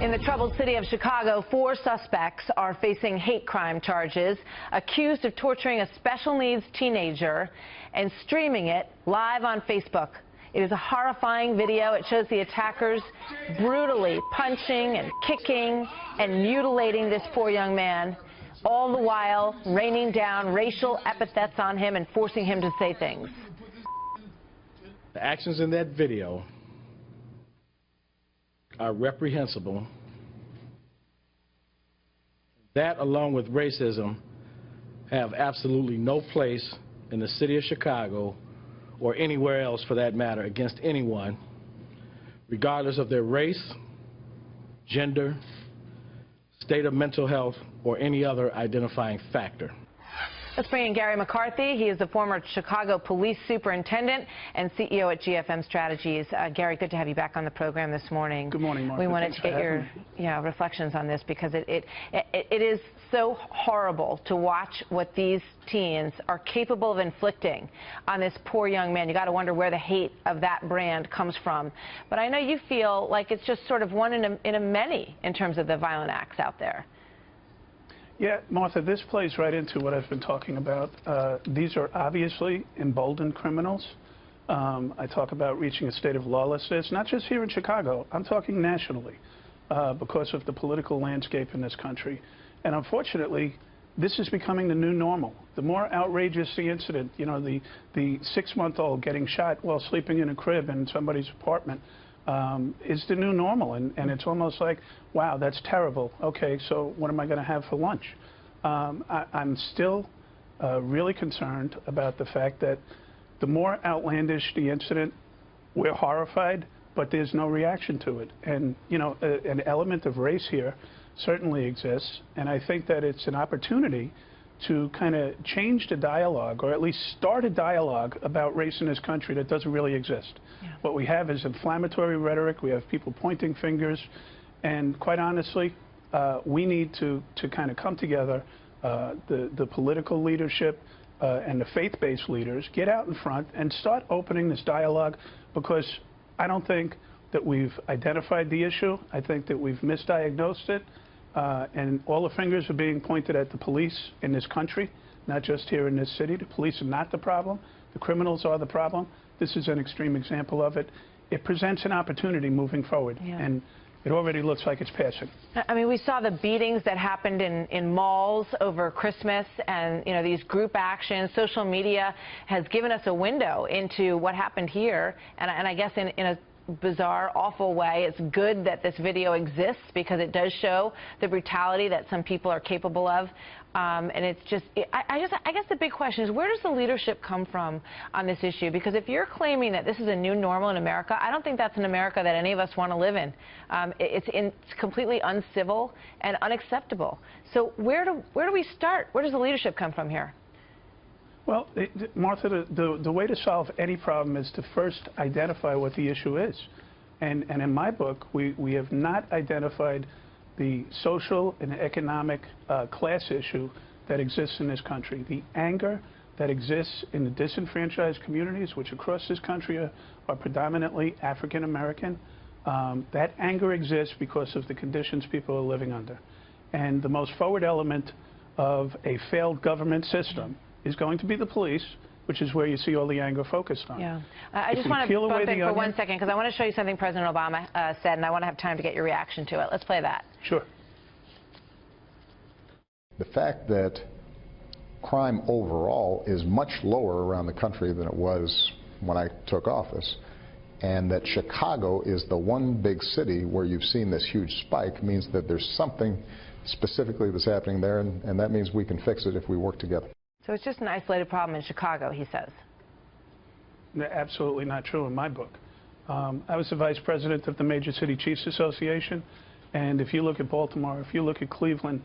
In the troubled city of Chicago, 4 suspects are facing hate crime charges, accused of torturing a special needs teenager and streaming it live on Facebook. It is a horrifying video. It shows the attackers brutally punching and kicking and mutilating this poor young man, all the while raining down racial epithets on him and forcing him to say things. The actions in that video are reprehensible. That, along with racism, have absolutely no place in the city of Chicago or anywhere else for that matter against anyone, regardless of their race, gender, state of mental health, or any other identifying factor. Let's bring in Gary McCarthy. He is the former Chicago police superintendent and CEO at GFM Strategies. Gary, good to have you back on the program this morning. Good morning, Martha. We wanted to get your reflections on this because it is so horrible to watch what these teens are capable of inflicting on this poor young man. You got to wonder where the hate of that brand comes from. But I know you feel like it's just sort of one in a many in terms of the violent acts out there. Yeah, Martha, this plays right into what I've been talking about. These are obviously emboldened criminals. I talk about reaching a state of lawlessness, not just here in Chicago. I'm talking nationally because of the political landscape in this country. And unfortunately, this is becoming the new normal. The more outrageous the incident, you know, the 6-month-old getting shot while sleeping in a crib in somebody's apartment, is the new normal, and it's almost like, wow, that's terrible. Okay, so what am I going to have for lunch? I'm still really concerned about the fact that the more outlandish the incident, we're horrified, but there's no reaction to it. And, you know, an element of race here certainly exists, and I think that it's an opportunity to kind of change the dialogue, or at least start a dialogue about race in this country that doesn't really exist. Yeah. What we have is inflammatory rhetoric. We have people pointing fingers, and quite honestly, we need to kind of come together, the political leadership and the faith-based leaders, get out in front and start opening this dialogue, because I don't think that we've identified the issue. I think that we've misdiagnosed it. And all the fingers are being pointed at the police in this country, not just here in this city. The police are not the problem. The criminals are the problem. This is an extreme example of it. It presents an opportunity moving forward, and it already looks like it's passing. I mean, we saw the beatings that happened in malls over Christmas, and, you know, these group actions. Social media has given us a window into what happened here, and I guess in a bizarre, awful way, it's good that this video exists because it does show the brutality that some people are capable of. And it's just, I guess the big question is, where does the leadership come from on this issue? Because if you're claiming that this is a new normal in America, I don't think that's an America that any of us want to live in. It's completely uncivil and unacceptable. So where do we start? Where does the leadership come from here? Well, Martha, the way to solve any problem is to first identify what the issue is. And in my book, we have not identified the social and economic class issue that exists in this country. The anger that exists in the disenfranchised communities, which across this country are predominantly African American, that anger exists because of the conditions people are living under. And the most forward element of a failed government system is going to be the police, which is where you see all the anger focused on. Yeah. I just want to bump in for 1 second, because I want to show you something President Obama said, and I want to have time to get your reaction to it. Let's play that. Sure. The fact that crime overall is much lower around the country than it was when I took office, and that Chicago is the one big city where you've seen this huge spike, means that there's something specifically that's happening there, and that means we can fix it if we work together. So it's just an isolated problem in Chicago, he says. Absolutely not true in my book. I was the vice president of the Major City Chiefs Association, and if you look at Baltimore, if you look at Cleveland,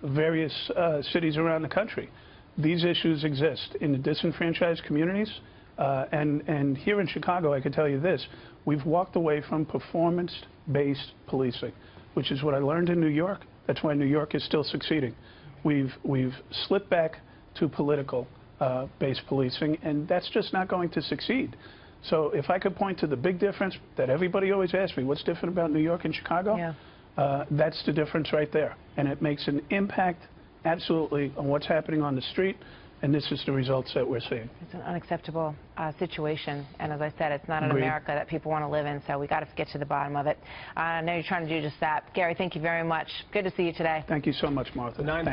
various cities around the country, these issues exist in the disenfranchised communities. And here in Chicago, I can tell you this, we've walked away from performance-based policing, which is what I learned in New York. That's why New York is still succeeding. We've slipped back to political-based policing, and that's just not going to succeed. So if I could point to the big difference that everybody always asks me, what's different about New York and Chicago? Yeah. That's the difference right there. And it makes an impact, absolutely, on what's happening on the street, and this is the results that we're seeing. It's an unacceptable situation, and as I said, it's not an Agreed. America that people want to live in, so we got to get to the bottom of it. I know you're trying to do just that. Gary, thank you very much. Good to see you today. Thank you so much, Martha. 9:30.